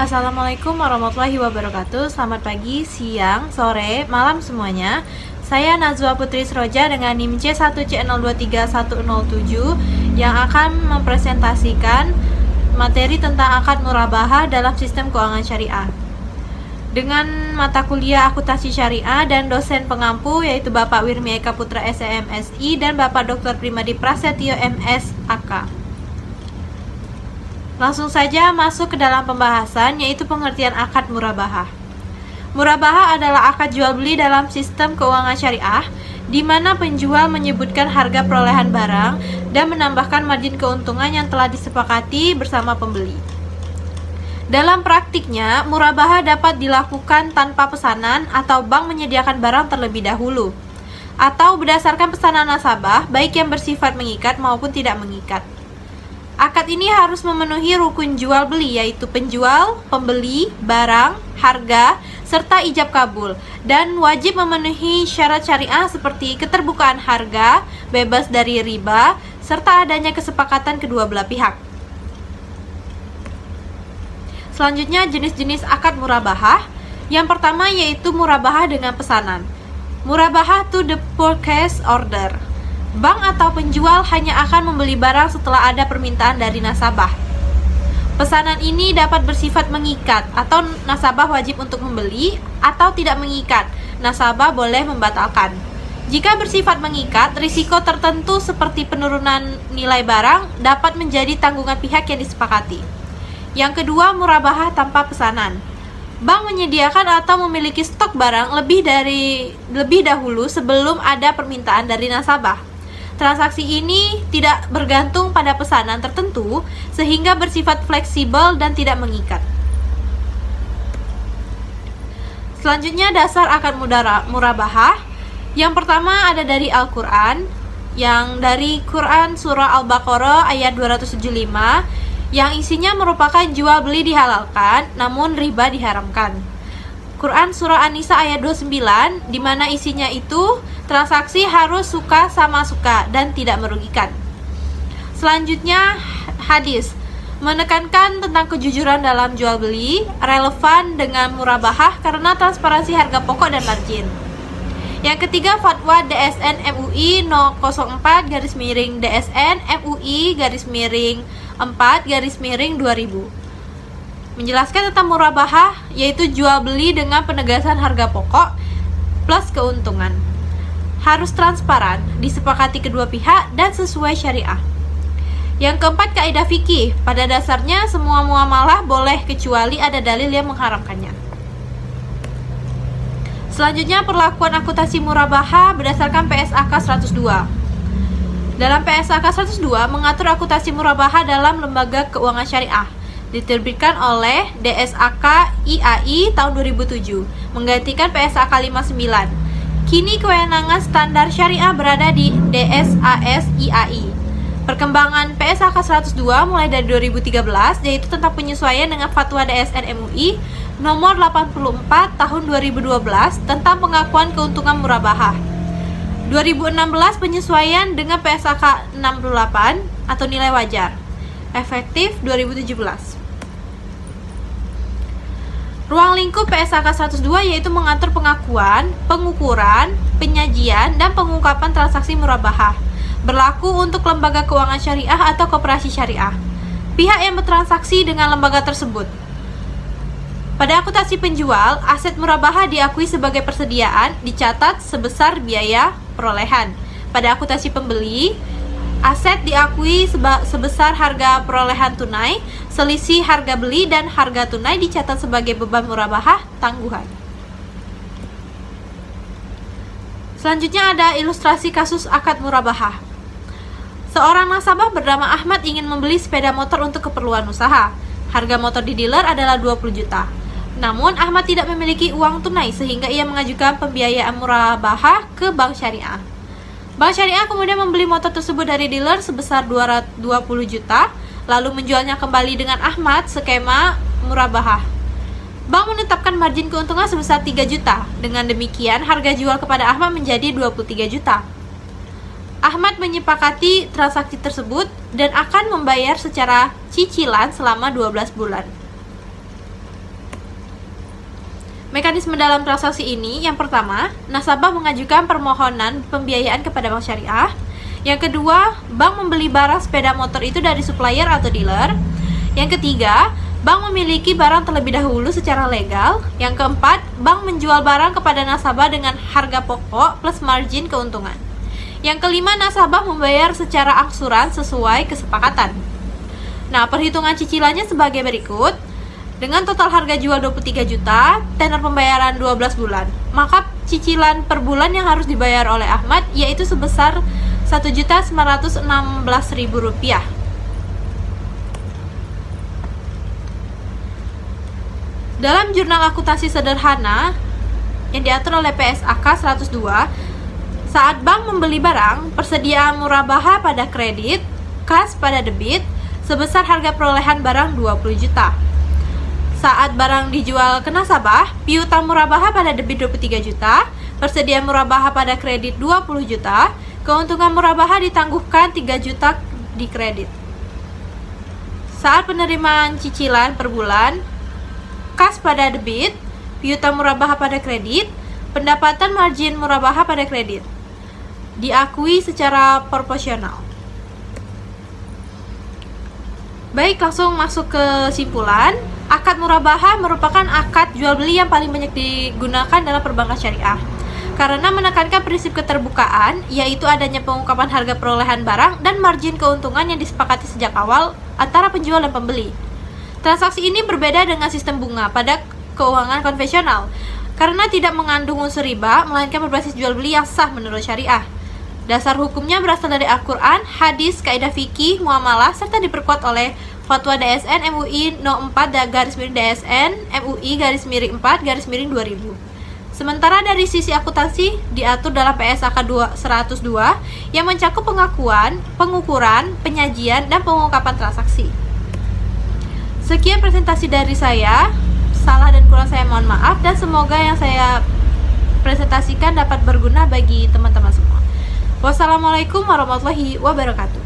Assalamualaikum warahmatullahi wabarakatuh. Selamat pagi, siang, sore, malam semuanya. Saya Nazwa Putri Sroja dengan NIM C1C023107 yang akan mempresentasikan materi tentang akad murabahah dalam sistem keuangan syariah. Dengan mata kuliah akuntansi syariah dan dosen pengampu yaitu Bapak Wirmi Eka Putra SEMSI dan Bapak Dr. Primadi Prasetyo MS AK. Langsung saja masuk ke dalam pembahasan, yaitu pengertian akad murabahah. Murabahah adalah akad jual beli dalam sistem keuangan syariah, di mana penjual menyebutkan harga perolehan barang dan menambahkan margin keuntungan yang telah disepakati bersama pembeli. Dalam praktiknya, murabahah dapat dilakukan tanpa pesanan atau bank menyediakan barang terlebih dahulu, atau berdasarkan pesanan nasabah, baik yang bersifat mengikat maupun tidak mengikat. Akad ini harus memenuhi rukun jual beli, yaitu penjual, pembeli, barang, harga, serta ijab kabul, dan wajib memenuhi syarat syariah seperti keterbukaan harga, bebas dari riba, serta adanya kesepakatan kedua belah pihak. Selanjutnya, jenis-jenis akad murabahah. Yang pertama yaitu murabahah dengan pesanan. Murabahah to the purchase order. Bank atau penjual hanya akan membeli barang setelah ada permintaan dari nasabah. Pesanan ini dapat bersifat mengikat atau nasabah wajib untuk membeli, atau tidak mengikat, nasabah boleh membatalkan. Jika bersifat mengikat, risiko tertentu seperti penurunan nilai barang dapat menjadi tanggungan pihak yang disepakati. Yang kedua, murabahah tanpa pesanan. Bank menyediakan atau memiliki stok barang lebih dahulu sebelum ada permintaan dari nasabah. Transaksi ini tidak bergantung pada pesanan tertentu sehingga bersifat fleksibel dan tidak mengikat. Selanjutnya, dasar akad murabahah. Yang pertama ada dari Al-Quran, yang dari Quran Surah Al-Baqarah ayat 275, yang isinya merupakan jual beli dihalalkan, namun riba diharamkan. Quran Surah An-Nisa ayat 29, di mana isinya itu transaksi harus suka sama suka dan tidak merugikan. Selanjutnya, hadis menekankan tentang kejujuran dalam jual beli, relevan dengan murabahah karena transparansi harga pokok dan margin. Yang ketiga, fatwa DSN MUI 004/DSN MUI _4/2000 menjelaskan tentang murabahah, yaitu jual beli dengan penegasan harga pokok plus keuntungan. Harus transparan, disepakati kedua pihak, dan sesuai syariah. Yang keempat, kaidah fikih. Pada dasarnya, semua muamalah boleh kecuali ada dalil yang mengharamkannya. Selanjutnya, perlakuan akuntansi murabahah berdasarkan PSAK 102. Dalam PSAK 102 mengatur akuntansi murabahah dalam lembaga keuangan syariah, diterbitkan oleh DSAK IAI tahun 2007, menggantikan PSAK 59. Kini kewenangan standar syariah berada di DSAS IAI. Perkembangan PSAK 102 mulai dari 2013, yaitu tentang penyesuaian dengan fatwa DSN MUI nomor 84 tahun 2012 tentang pengakuan keuntungan murabahah. 2016 penyesuaian dengan PSAK 68 atau nilai wajar. Efektif 2017. Ruang lingkup PSAK 102 yaitu mengatur pengakuan, pengukuran, penyajian, dan pengungkapan transaksi murabahah. Berlaku untuk lembaga keuangan syariah atau koperasi syariah. Pihak yang bertransaksi dengan lembaga tersebut. Pada akuntansi penjual, aset murabahah diakui sebagai persediaan dicatat sebesar biaya perolehan. Pada akuntansi pembeli, aset diakui sebesar harga perolehan tunai, selisih harga beli dan harga tunai dicatat sebagai beban murabahah tangguhan. Selanjutnya ada ilustrasi kasus akad murabahah. Seorang nasabah bernama Ahmad ingin membeli sepeda motor untuk keperluan usaha. Harga motor di dealer adalah 20 juta. Namun Ahmad tidak memiliki uang tunai sehingga ia mengajukan pembiayaan murabahah ke bank syariah. Bank syariah kemudian membeli motor tersebut dari dealer sebesar 220 juta, lalu menjualnya kembali dengan Ahmad skema murabahah. Bank menetapkan margin keuntungan sebesar 3 juta. Dengan demikian, harga jual kepada Ahmad menjadi 23 juta. Ahmad menyepakati transaksi tersebut dan akan membayar secara cicilan selama 12 bulan. Mekanisme dalam transaksi ini, yang pertama, nasabah mengajukan permohonan pembiayaan kepada bank syariah. Yang kedua, bank membeli barang sepeda motor itu dari supplier atau dealer. Yang ketiga, bank memiliki barang terlebih dahulu secara legal. Yang keempat, bank menjual barang kepada nasabah dengan harga pokok plus margin keuntungan. Yang kelima, nasabah membayar secara angsuran sesuai kesepakatan. Nah, perhitungan cicilannya sebagai berikut. Dengan total harga jual 23 juta, tenor pembayaran 12 bulan, maka cicilan per bulan yang harus dibayar oleh Ahmad yaitu sebesar Rp1.916.000. Dalam jurnal akuntansi sederhana yang diatur oleh PSAK 102, saat bank membeli barang, persediaan murabaha pada kredit, kas pada debit, sebesar harga perolehan barang 20 juta. Saat barang dijual ke nasabah, piutang murabaha pada debit 23 juta, persediaan murabaha pada kredit 20 juta, keuntungan murabaha ditangguhkan 3 juta di kredit. Saat penerimaan cicilan per bulan, kas pada debit, piutang murabaha pada kredit, pendapatan margin murabaha pada kredit. Diakui secara proporsional. Baik, langsung masuk ke kesimpulan. Akad murabaha merupakan akad jual beli yang paling banyak digunakan dalam perbankan syariah karena menekankan prinsip keterbukaan, yaitu adanya pengungkapan harga perolehan barang dan margin keuntungan yang disepakati sejak awal antara penjual dan pembeli. Transaksi ini berbeda dengan sistem bunga pada keuangan konvensional karena tidak mengandung unsur riba, melainkan berbasis jual beli yang sah menurut syariah. Dasar hukumnya berasal dari Al-Quran, hadis, kaidah fikih, muamalah, serta diperkuat oleh Fatwa DSN MUI No. 4/DSN MUI _4/2000. Sementara dari sisi akuntansi diatur dalam PSAK 102 yang mencakup pengakuan, pengukuran, penyajian, dan pengungkapan transaksi. Sekian presentasi dari saya. Salah dan kurang saya mohon maaf, dan semoga yang saya presentasikan dapat berguna bagi teman-teman semua. Wassalamualaikum warahmatullahi wabarakatuh.